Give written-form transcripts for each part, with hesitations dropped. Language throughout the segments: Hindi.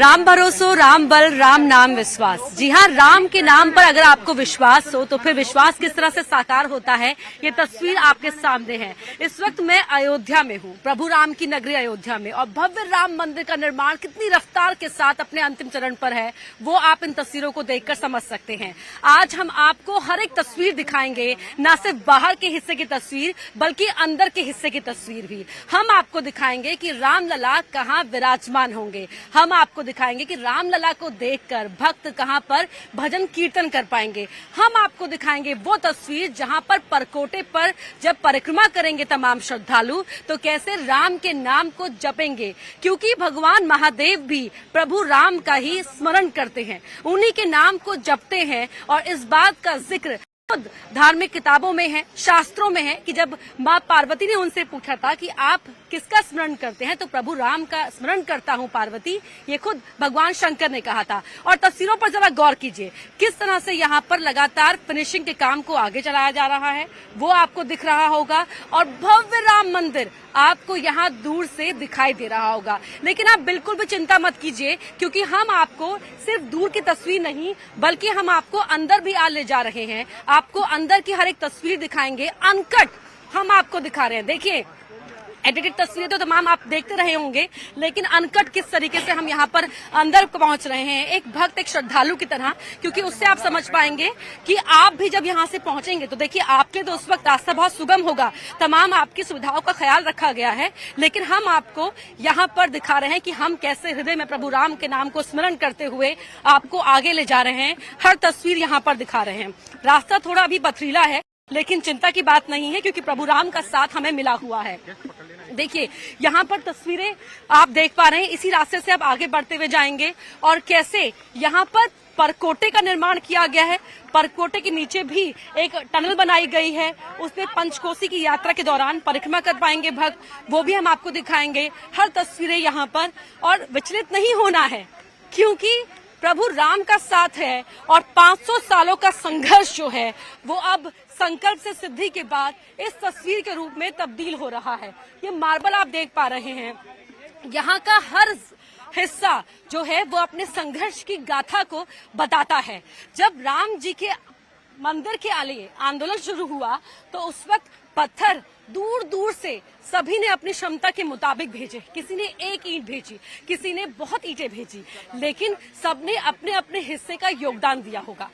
राम भरोसो राम बल राम नाम विश्वास। जी हाँ, राम के नाम पर अगर आपको विश्वास हो तो फिर विश्वास किस तरह से साकार होता है, ये तस्वीर आपके सामने है। इस वक्त मैं अयोध्या में हूँ, प्रभु राम की नगरी अयोध्या में, और भव्य राम मंदिर का निर्माण कितनी रफ्तार के साथ अपने अंतिम चरण पर है वो आप इन तस्वीरों को देखकर समझ सकते हैं। आज हम आपको हर एक तस्वीर दिखाएंगे, न सिर्फ बाहर के हिस्से की तस्वीर बल्कि अंदर के हिस्से की तस्वीर भी। हम आपको दिखाएंगे कि रामलला कहाँ विराजमान होंगे, हम आपको दिखाएंगे कि रामलला को देखकर भक्त कहां पर भजन कीर्तन कर पाएंगे। हम आपको दिखाएंगे वो तस्वीर जहां पर परकोटे पर जब परिक्रमा करेंगे तमाम श्रद्धालु तो कैसे राम के नाम को जपेंगे, क्योंकि भगवान महादेव भी प्रभु राम का ही स्मरण करते हैं, उन्हीं के नाम को जपते हैं। और इस बात का जिक्र धार्मिक किताबों में है, शास्त्रों में है कि जब माँ पार्वती ने उनसे पूछा था कि आप किसका स्मरण करते हैं, तो प्रभु राम का स्मरण करता हूँ पार्वती, ये खुद भगवान शंकर ने कहा था। और तस्वीरों पर जरा गौर कीजिए, किस तरह से यहाँ पर लगातार फिनिशिंग के काम को आगे चलाया जा रहा है, वो आपको दिख रहा होगा। और भव्य राम मंदिर आपको यहाँ दूर से दिखाई दे रहा होगा। लेकिन आप बिल्कुल भी चिंता मत कीजिए, क्योंकि हम आपको सिर्फ दूर की तस्वीर नहीं बल्कि हम आपको अंदर भी ले जा रहे हैं। आपको अंदर की हर एक तस्वीर दिखाएंगे, अनकट हम आपको दिखा रहे हैं। देखिए, एडिटेड तस्वीरें तो तमाम आप देखते रहे होंगे, लेकिन अनकट किस तरीके से हम यहाँ पर अंदर पहुंच रहे हैं, एक भक्त एक श्रद्धालु की तरह, क्योंकि उससे आप समझ पाएंगे कि आप भी जब यहाँ से पहुंचेंगे तो देखिए आपके तो उस वक्त रास्ता बहुत सुगम होगा, तमाम आपकी सुविधाओं का ख्याल रखा गया है। लेकिन हम आपको यहाँ पर दिखा रहे हैं कि हम कैसे हृदय में प्रभु राम के नाम को स्मरण करते हुए आपको आगे ले जा रहे हैं, हर तस्वीर यहाँ पर दिखा रहे हैं। रास्ता थोड़ा अभी पथरीला है, लेकिन चिंता की बात नहीं है, क्योंकि प्रभु राम का साथ हमें मिला हुआ है। देखिए, यहाँ पर तस्वीरें आप देख पा रहे हैं, इसी रास्ते से आप आगे बढ़ते हुए जाएंगे और कैसे यहाँ पर परकोटे का निर्माण किया गया है। परकोटे के नीचे भी एक टनल बनाई गई है, उसमें पंचकोसी की यात्रा के दौरान परिक्रमा कर पाएंगे भक्त, वो भी हम आपको दिखाएंगे। हर तस्वीरें यहाँ पर, और विचलित नहीं होना है क्योंकि प्रभु राम का साथ है और 500 सालों का संघर्ष जो है वो अब संकल्प से सिद्धि के बाद इस तस्वीर के रूप में तब्दील हो रहा है। ये मार्बल आप देख पा रहे हैं, यहाँ का हर हिस्सा जो है वो अपने संघर्ष की गाथा को बताता है। जब राम जी के मंदिर के लिए आंदोलन शुरू हुआ तो उस वक्त पत्थर दूर दूर से सभी ने अपनी क्षमता के मुताबिक भेजे, किसी ने एक ईंट भेजी, किसी ने बहुत ईंटें भेजी, लेकिन सबने अपने अपने हिस्से का योगदान दिया होगा,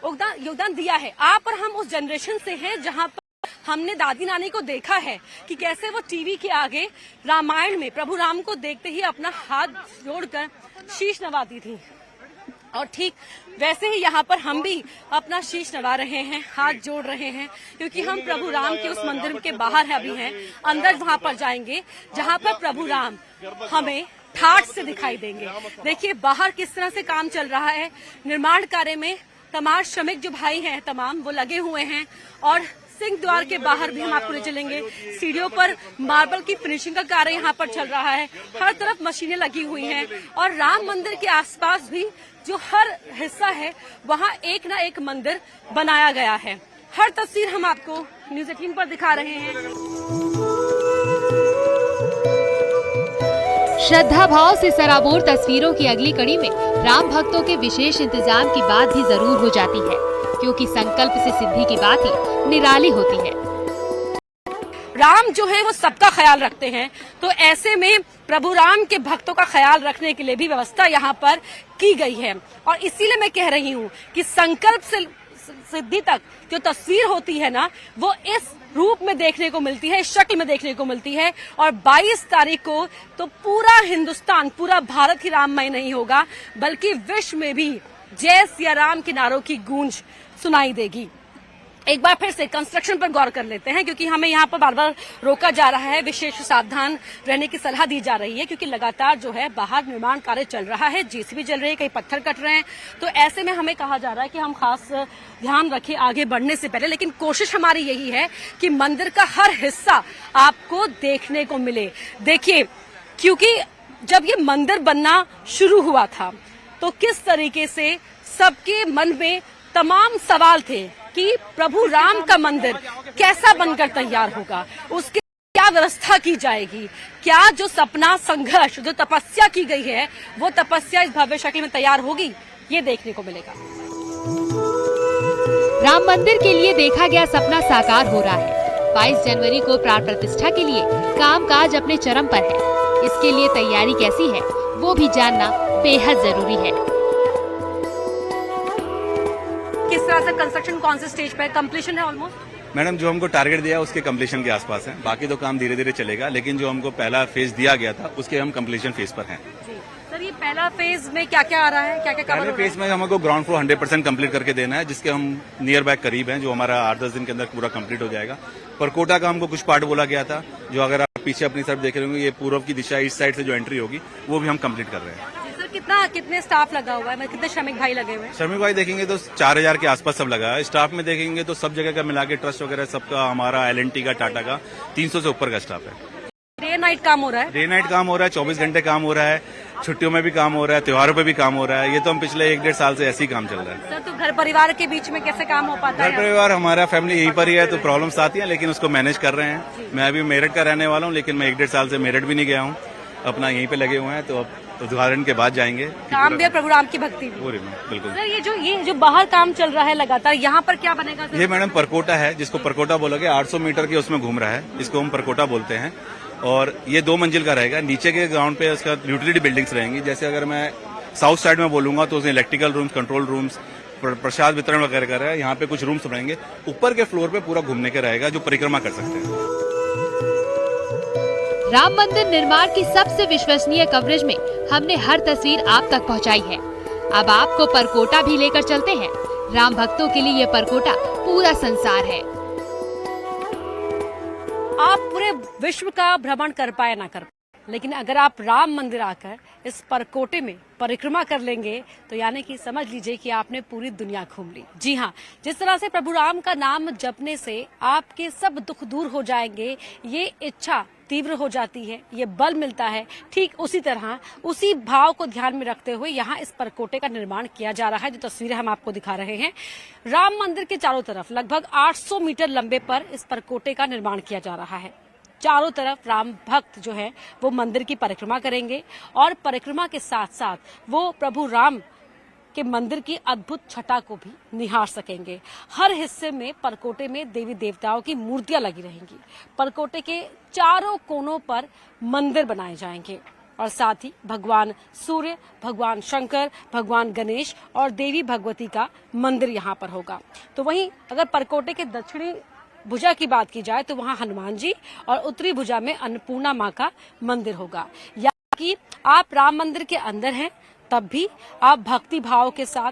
योगदान दिया है। आप और हम उस जनरेशन से हैं जहां पर हमने दादी नानी को देखा है कि कैसे वो टीवी के आगे रामायण में प्रभु राम को देखते ही अपना हाथ जोड़कर शीश नवाती थी, और ठीक वैसे ही यहाँ पर हम भी अपना शीश नवा रहे हैं, हाथ जोड़ रहे हैं, क्योंकि हम प्रभु राम के उस मंदिर के बाहर अभी हैं, अंदर वहां पर जाएंगे जहां पर प्रभु राम हमें ठाठ से दिखाई देंगे। देखिए बाहर किस तरह से काम चल रहा है, निर्माण कार्य में तमाम श्रमिक जो भाई हैं तमाम वो लगे हुए हैं। और सिंह द्वार के बाहर भी हम आपको ले चलेंगे, सीढ़ियों पर मार्बल की फिनिशिंग का कार्य यहाँ पर चल रहा है, हर तरफ मशीनें लगी हुई हैं। और राम मंदिर के आसपास भी जो हर हिस्सा है वहाँ एक ना एक मंदिर बनाया गया है। हर तस्वीर हम आपको न्यूज़ 18 पर दिखा रहे हैं। श्रद्धा भाव से सराबोर तस्वीरों की अगली कड़ी में राम भक्तों के विशेष इंतजाम की बात भी जरूर हो जाती है, क्योंकि संकल्प से सिद्धि की बात ही निराली होती है। राम जो है वो सबका ख्याल रखते हैं, तो ऐसे में प्रभु राम के भक्तों का ख्याल रखने के लिए भी व्यवस्था यहाँ पर की गई है। और इसीलिए मैं कह रही हूँ कि संकल्प से सिद्धि तक जो तस्वीर होती है ना, वो इस रूप में देखने को मिलती है, इस शक्ल में देखने को मिलती है। और 22 तारीख को तो पूरा हिंदुस्तान, पूरा भारत ही राममय नहीं होगा, बल्कि विश्व में भी जय सिया राम के नारों की गूंज सुनाई देगी। एक बार फिर से कंस्ट्रक्शन पर गौर कर लेते हैं, क्योंकि हमें यहाँ पर बार बार रोका जा रहा है, विशेष सावधान रहने की सलाह दी जा रही है, क्योंकि लगातार जो है बाहर निर्माण कार्य चल रहा है, जेसीबी चल रही है, कई पत्थर कट रहे हैं। तो ऐसे में हमें कहा जा रहा है कि हम खास ध्यान रखें आगे बढ़ने से पहले। लेकिन कोशिश हमारी यही है कि मंदिर का हर हिस्सा आपको देखने को मिले। देखिए, क्योंकि जब ये मंदिर बनना शुरू हुआ था तो किस तरीके से सबके मन में तमाम सवाल थे कि प्रभु राम का मंदिर कैसा बनकर तैयार होगा, उसके क्या क्या व्यवस्था की जाएगी, क्या जो सपना, संघर्ष, जो तपस्या की गई है वो तपस्या इस भव्य शक्ल में तैयार होगी, ये देखने को मिलेगा। राम मंदिर के लिए देखा गया सपना साकार हो रहा है। 22 जनवरी को प्राण प्रतिष्ठा के लिए कामकाज अपने चरम पर है। इसके लिए तैयारी कैसी है वो भी जानना बेहद जरूरी है। किस तरह से कंस्ट्रक्शन कौन से स्टेज पे कंप्लीशन है? ऑलमोस्ट मैडम, जो हमको टारगेट दिया उसके कंप्लीशन के आसपास है। बाकी तो काम धीरे धीरे चलेगा, लेकिन जो हमको पहला फेज दिया गया था उसके हम कंप्लीशन फेज पर हैं। सर, ये पहला फेज में क्या क्या आ रहा है, क्या क्या कवर पहले हो रहा है? फेज में हमको ग्राउंड फ्लोर 100% कंप्लीट करके देना है, जिसके हम नियर बाय करीब हैं, जो हमारा 8-10 दिन के अंदर पूरा कंप्लीट हो जाएगा। परकोटा का हमको कुछ पार्ट बोला गया था, जो अगर आप पीछे अपनी तरफ देख रहे होंगे, ये पूर्व की दिशा ईस्ट साइड से जो एंट्री होगी वो भी हम कंप्लीट कर रहे हैं। सर, कितने स्टाफ लगा हुआ है, कितने श्रमिक भाई लगे हुए हैं? श्रमिक भाई देखेंगे तो 4000 के आसपास सब लगा है। स्टाफ में देखेंगे तो सब जगह का मिला के ट्रस्ट वगैरह सबका, हमारा LNT का, टाटा का 300 से ऊपर का स्टाफ है। डे नाइट काम हो रहा है? डे नाइट काम हो रहा है, 24 घंटे काम हो रहा है, छुट्टियों में भी काम हो रहा है, त्योहारों पे भी काम हो रहा है। ये तो हम पिछले 1-1.5 साल से ऐसे ही काम चल रहा है। सर, तो घर परिवार के बीच में कैसे काम हो पाता है? घर परिवार, हमारा फैमिली यहीं पर ही है, तो प्रॉब्लम्स आती है, लेकिन उसको मैनेज कर रहे हैं। मैं अभी मेरठ का रहने वाला हूँ, लेकिन मैं 1-1.5 साल से मेरठ भी नहीं गया हूँ, अपना यहीं पे लगे हुए हैं। तो अब उद्घाटन के बाद जाएंगे। काम भी और प्रभु राम की भक्ति भी। पूरी में बिल्कुल। सर, ये जो बाहर काम चल रहा है लगातार, यहाँ पर क्या बनेगा सर? ये मैडम परकोटा है, जिसको परकोटा बोलोगे। 800 मीटर की उसमें घूम रहा है, इसको हम परकोटा बोलते हैं। और ये 2 मंजिल का रहेगा। नीचे के ग्राउंड पे उसका यूटिलिटी बिल्डिंग्स रहेंगी। जैसे अगर मैं साउथ साइड में बोलूंगा तो उसमें इलेक्ट्रिकल रूम्स, कंट्रोल रूम्स, प्रसाद वितरण वगैरह का है। यहाँ पे कुछ रूम्स रहेंगे। ऊपर के फ्लोर पे पूरा घूमने का रहेगा, जो परिक्रमा कर सकते हैं। राम मंदिर निर्माण की सबसे विश्वसनीय कवरेज में हमने हर तस्वीर आप तक पहुंचाई है। अब आपको परकोटा भी लेकर चलते हैं। राम भक्तों के लिए ये परकोटा पूरा संसार है। आप पूरे विश्व का भ्रमण कर पाए ना कर पाए, लेकिन अगर आप राम मंदिर आकर इस परकोटे में परिक्रमा कर लेंगे तो यानी कि समझ लीजिए कि आपने पूरी दुनिया घूम ली। जी हाँ, जिस तरह से प्रभु राम का नाम जपने से आपके सब दुख दूर हो जाएंगे, ये इच्छा तीव्र हो जाती है, ये बल मिलता है, ठीक उसी तरह उसी भाव को ध्यान में रखते हुए यहाँ इस परकोटे का निर्माण किया जा रहा है। जो तस्वीरें हम आपको दिखा रहे हैं, राम मंदिर के चारों तरफ लगभग 800 मीटर लंबे पर इस परकोटे का निर्माण किया जा रहा है। चारों तरफ राम भक्त जो है वो मंदिर की परिक्रमा करेंगे और परिक्रमा के साथ साथ वो प्रभु राम के मंदिर की अद्भुत छटा को भी निहार सकेंगे। हर हिस्से में परकोटे में देवी देवताओं की मूर्तियां लगी रहेंगी। परकोटे के चारों कोनों पर मंदिर बनाए जाएंगे और साथ ही भगवान सूर्य, भगवान शंकर, भगवान गणेश और देवी भगवती का मंदिर यहाँ पर होगा। तो वहीं अगर परकोटे के दक्षिणी भुजा की बात की जाए तो वहाँ हनुमान जी और उत्तरी भुजा में अन्नपूर्णा माँ का मंदिर होगा। या कि आप राम मंदिर के अंदर हैं तब भी आप भक्ति भाव के साथ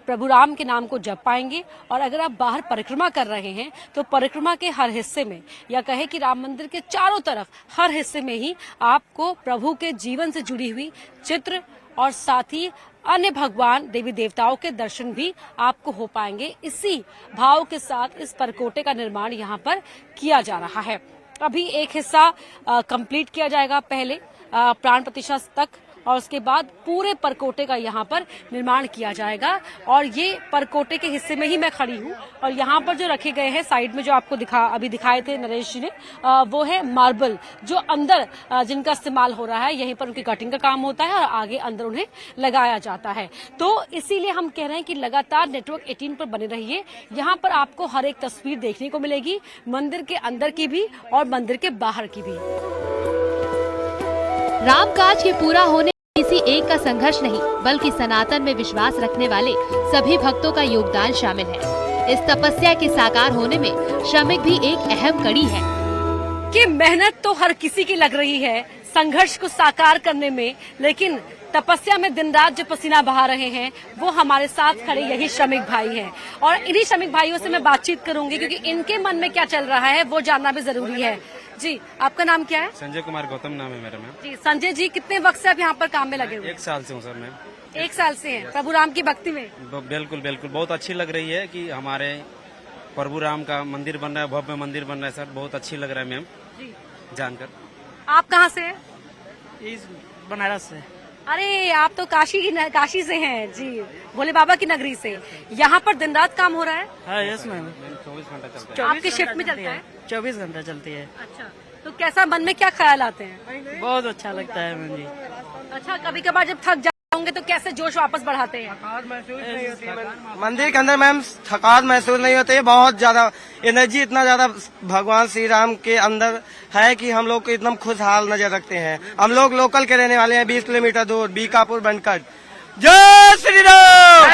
प्रभु राम के नाम को जप पाएंगे। और अगर आप बाहर परिक्रमा कर रहे हैं तो परिक्रमा के हर हिस्से में, या कहे कि राम मंदिर के चारों तरफ हर हिस्से में ही आपको प्रभु के जीवन से जुड़ी हुई चित्र और साथ ही अन्य भगवान देवी देवताओं के दर्शन भी आपको हो पाएंगे। इसी भाव के साथ इस परकोटे का निर्माण यहाँ पर किया जा रहा है। अभी एक हिस्सा कंप्लीट किया जाएगा पहले प्राण प्रतिष्ठा तक, और उसके बाद पूरे परकोटे का यहाँ पर निर्माण किया जाएगा। और ये परकोटे के हिस्से में ही मैं खड़ी हूँ और यहाँ पर जो रखे गए हैं साइड में, जो आपको अभी दिखाए थे नरेश जी ने, वो है मार्बल, जो अंदर जिनका इस्तेमाल हो रहा है। यहीं पर उनकी कटिंग का काम होता है और आगे अंदर उन्हें लगाया जाता है। तो इसीलिए हम कह रहे हैं कि लगातार नेटवर्क 18 पर बने रहिए। यहाँ पर आपको हर एक तस्वीर देखने को मिलेगी, मंदिर के अंदर की भी और मंदिर के बाहर की भी। रामकाज के पूरा होने किसी एक का संघर्ष नहीं, बल्कि सनातन में विश्वास रखने वाले सभी भक्तों का योगदान शामिल है। इस तपस्या के साकार होने में श्रमिक भी एक अहम कड़ी है। कि मेहनत तो हर किसी की लग रही है संघर्ष को साकार करने में, लेकिन तपस्या में दिन रात जो पसीना बहा रहे हैं वो हमारे साथ खड़े यही श्रमिक भाई हैं। और इन्हीं श्रमिक भाइयों से मैं बातचीत करूंगी, क्योंकि इनके मन में क्या चल रहा है वो जानना भी जरूरी है। जी, आपका नाम क्या है? संजय कुमार गौतम नाम है मेरा। मैम जी, संजय जी, कितने वक्त से आप यहाँ पर काम में लगे हुए? 1 साल से हूँ सर। मैम 1 साल से हैं प्रभु राम की भक्ति में? बिल्कुल बिल्कुल, बहुत अच्छी लग रही है कि हमारे प्रभु राम का मंदिर बन रहा है, भव्य मंदिर बन रहा है सर। बहुत अच्छी लग रहा है मैम जी जानकर। आप कहाँ से हैं? बनारस से। अरे आप तो काशी से हैं जी, भोले बाबा की नगरी से। यहाँ पर दिन रात काम हो रहा है? हाँ यस मैम, 24 घंटा चलता है। आपकी शिफ्ट में चलता है? 24 घंटा चलती है। अच्छा, तो कैसा मन में क्या ख्याल आते हैं? बहुत अच्छा लगता है मैम जी। अच्छा, कभी कभार जब थक जाओगे तो कैसे जोश वापस बढ़ाते हैं? मंदिर के अंदर मैम थकान महसूस नहीं होती है, बहुत ज्यादा एनर्जी, इतना ज्यादा भगवान श्री राम के अंदर है कि हम लोग को एकदम खुशहाल नजर रखते हैं। हम लोग लोकल के रहने वाले हैं, 20 किलोमीटर दूर, बीकापुर बनकट। जय श्री राम।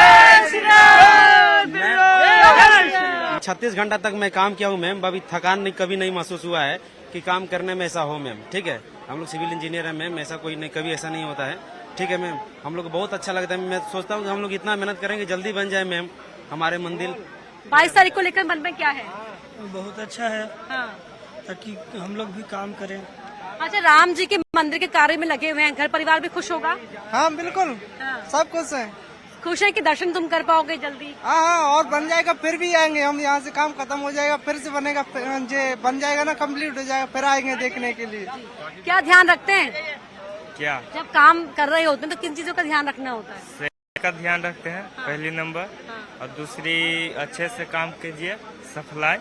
36 घंटा तक मैं काम किया हूँ मैम, अभी थकान नहीं कभी नहीं महसूस हुआ है कि काम करने में ऐसा हो मैम। ठीक है, हम लोग सिविल इंजीनियर हैं मैम, ऐसा कोई नहीं, कभी ऐसा नहीं होता है। ठीक है मैम, हम लोग को बहुत अच्छा लगता है। मैं सोचता हूँ कि हम लोग इतना मेहनत करेंगे जल्दी बन जाए मैम हमारे मंदिर। 22 तारीख को लेकर मन में क्या है? बहुत अच्छा है, हाँ। ताकि हम लोग भी काम करें। अच्छा, राम जी के मंदिर के कार्य में लगे हुए हैं, घर परिवार भी खुश होगा? हाँ बिल्कुल, हाँ। सब कुछ है। खुश है कि दर्शन तुम कर पाओगे जल्दी? हाँ, और बन जाएगा फिर भी आएंगे हम। यहाँ से काम खत्म हो जाएगा, फिर से बनेगा, बन जाएगा ना, कंप्लीट हो जाएगा, फिर आएंगे देखने के लिए। क्या ध्यान रखते हैं क्या जब काम कर रहे होते हैं, तो किन चीजों का ध्यान रखना होता है? सेहत का ध्यान रखते हैं पहली नंबर, और दूसरी अच्छे से काम कीजिए, सफलाई,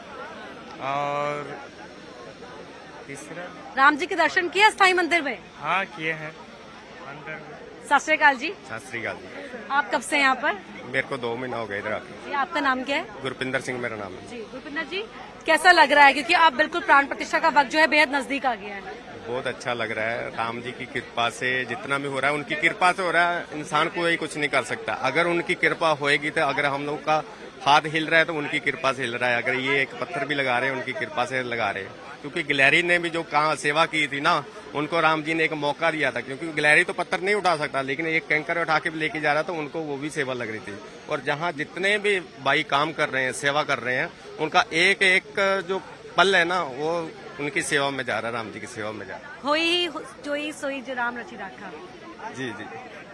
और तीसरा राम जी के दर्शन किए स्थाई मंदिर में? हाँ किए हैं अंदर। सत श्री अकाल जी, सत श्री अकाल जी। आप कब से यहाँ पर? मेरे को 2 महीना हो गया इधर आके। जी, आपका नाम क्या है? गुरपिंदर सिंह मेरा नाम है। जी, गुरपिंदर जी, कैसा लग रहा है, क्योंकि आप बिल्कुल प्राण प्रतिष्ठा का वक्त जो है बेहद नजदीक आ गया है? बहुत अच्छा लग रहा है, राम जी की कृपा से जितना भी हो रहा है उनकी कृपा से हो रहा है। इंसान कोई कुछ नहीं कर सकता, अगर उनकी कृपा होएगी तो। अगर हम लोग का हाथ हिल रहा है तो उनकी कृपा से हिल रहा है, अगर ये एक पत्थर भी लगा रहे हैं उनकी कृपा से लगा रहे हैं। क्योंकि गिलहरी ने भी जो सेवा की थी ना, उनको राम जी ने एक मौका दिया था, क्योंकि गिलहरी तो पत्थर नहीं उठा सकता, लेकिन एक कैंकर उठा के लेके जा रहा था, उनको वो भी सेवा लग रही थी। और जहाँ जितने भी भाई काम कर रहे हैं, सेवा कर रहे हैं, उनका एक एक जो पल है ना, वो उनकी सेवा में जा रहा है, राम जी की सेवा में जा रहा है। होई जोई सोई जो राम रचि राखा। जी जी,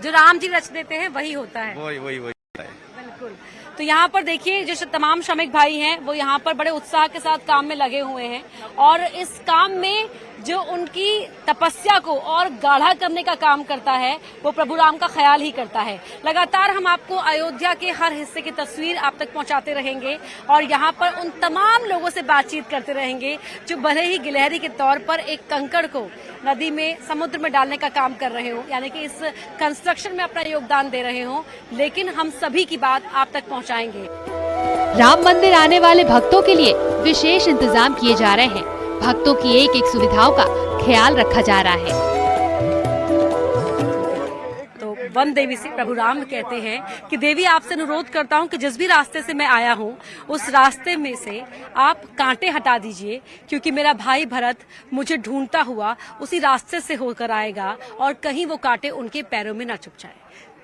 जो राम जी रच देते हैं वही होता है। वही वही वही होता है। बिल्कुल। तो यहाँ पर देखिए, जो तमाम श्रमिक भाई हैं वो यहाँ पर बड़े उत्साह के साथ काम में लगे हुए हैं, और इस काम में जो उनकी तपस्या को और गाढ़ा करने का काम करता है वो प्रभु राम का ख्याल ही करता है। लगातार हम आपको अयोध्या के हर हिस्से की तस्वीर आप तक पहुंचाते रहेंगे, और यहाँ पर उन तमाम लोगों से बातचीत करते रहेंगे जो भले ही गिलहरी के तौर पर एक कंकड़ को नदी में, समुद्र में डालने का काम कर रहे हो, यानी कि इस कंस्ट्रक्शन में अपना योगदान दे रहे हो, लेकिन हम सभी की बात आप तक पहुंचाएंगे। राम मंदिर आने वाले भक्तों के लिए विशेष इंतजाम किए जा रहे हैं। भक्तों की एक एक सुविधाओं का ख्याल रखा जा रहा है। तो वन देवी से प्रभु राम कहते हैं कि देवी, आपसे अनुरोध करता हूं कि जिस भी रास्ते से मैं आया हूं उस रास्ते में से आप कांटे हटा दीजिए, क्योंकि मेरा भाई भरत मुझे ढूंढता हुआ उसी रास्ते से होकर आएगा, और कहीं वो कांटे उनके पैरों में न चुभ जाए।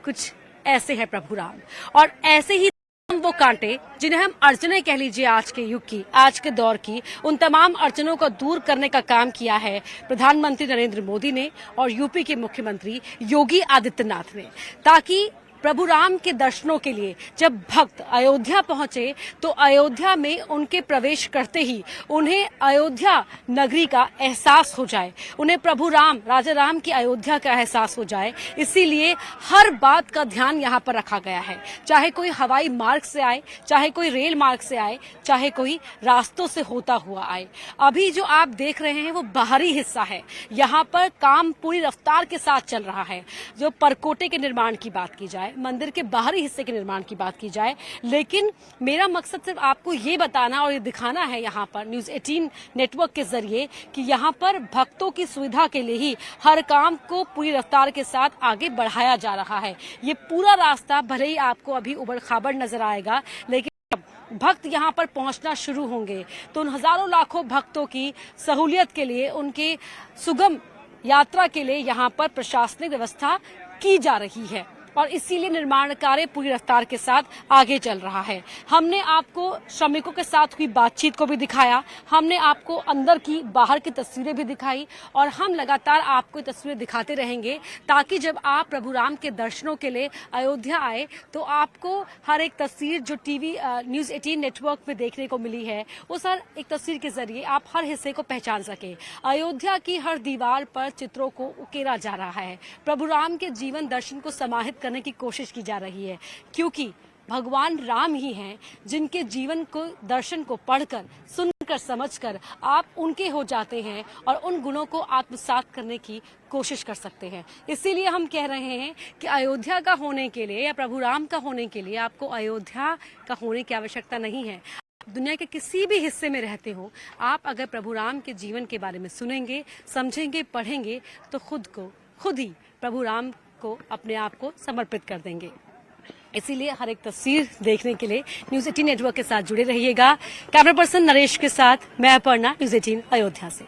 कुछ ऐसे है प्रभु राम, और ऐसे ही वो कांटे जिन्हें हम अड़चने कह लीजिए आज के युग की, आज के दौर की, उन तमाम अड़चनों को दूर करने का काम किया है प्रधानमंत्री नरेंद्र मोदी ने और यूपी के मुख्यमंत्री योगी आदित्यनाथ ने, ताकि प्रभु राम के दर्शनों के लिए जब भक्त अयोध्या पहुंचे तो अयोध्या में उनके प्रवेश करते ही उन्हें अयोध्या नगरी का एहसास हो जाए, उन्हें प्रभु राम, राजा राम की अयोध्या का एहसास हो जाए। इसीलिए हर बात का ध्यान यहाँ पर रखा गया है, चाहे कोई हवाई मार्ग से आए, चाहे कोई रेल मार्ग से आए, चाहे कोई रास्तों से होता हुआ आए। अभी जो आप देख रहे हैं वो बाहरी हिस्सा है, यहाँ पर काम पूरी रफ्तार के साथ चल रहा है। जो परकोटे के निर्माण की बात की जाए, मंदिर के बाहरी हिस्से के निर्माण की बात की जाए, लेकिन मेरा मकसद सिर्फ आपको ये बताना और ये दिखाना है यहाँ पर न्यूज़ 18 नेटवर्क के जरिए कि यहाँ पर भक्तों की सुविधा के लिए ही हर काम को पूरी रफ्तार के साथ आगे बढ़ाया जा रहा है। ये पूरा रास्ता भले ही आपको अभी उबड़ खाबड़ नजर आएगा, लेकिन जब भक्त यहाँ पर पहुंचना शुरू होंगे तो उन हजारों लाखों भक्तों की सहूलियत के लिए, उनके सुगम यात्रा के लिए यहाँ पर प्रशासनिक व्यवस्था की जा रही है। और इसीलिए निर्माण कार्य पूरी रफ्तार के साथ आगे चल रहा है। हमने आपको श्रमिकों के साथ हुई बातचीत को भी दिखाया, हमने आपको अंदर की बाहर की तस्वीरें भी दिखाई और हम लगातार आपको तस्वीरें दिखाते रहेंगे ताकि जब आप प्रभु राम के दर्शनों के लिए अयोध्या आए तो आपको हर एक तस्वीर जो टीवी न्यूज 18 नेटवर्क पे देखने को मिली है उस हर एक तस्वीर के जरिए आप हर हिस्से को पहचान सके। अयोध्या की हर दीवार पर चित्रों को उकेरा जा रहा है, प्रभु राम के जीवन दर्शन को समाहित करने की कोशिश की जा रही है, क्योंकि भगवान राम ही हैं जिनके जीवन को दर्शन को पढ़कर सुनकर समझकर आप उनके हो जाते हैं और उन गुणों को आत्मसात करने की कोशिश कर सकते हैं। इसीलिए हम कह रहे हैं कि अयोध्या का होने के लिए या प्रभु राम का होने के लिए आपको अयोध्या का होने की आवश्यकता नहीं है। दुनिया के किसी भी हिस्से में रहते हो, आप अगर प्रभु राम के जीवन के बारे में सुनेंगे, समझेंगे, पढ़ेंगे तो खुद ही प्रभु राम को अपने आप को समर्पित कर देंगे। इसीलिए हर एक तस्वीर देखने के लिए न्यूज 18 नेटवर्क के साथ जुड़े रहिएगा। कैमरा पर्सन नरेश के साथ मैं अपर्णा, न्यूज 18 अयोध्या से।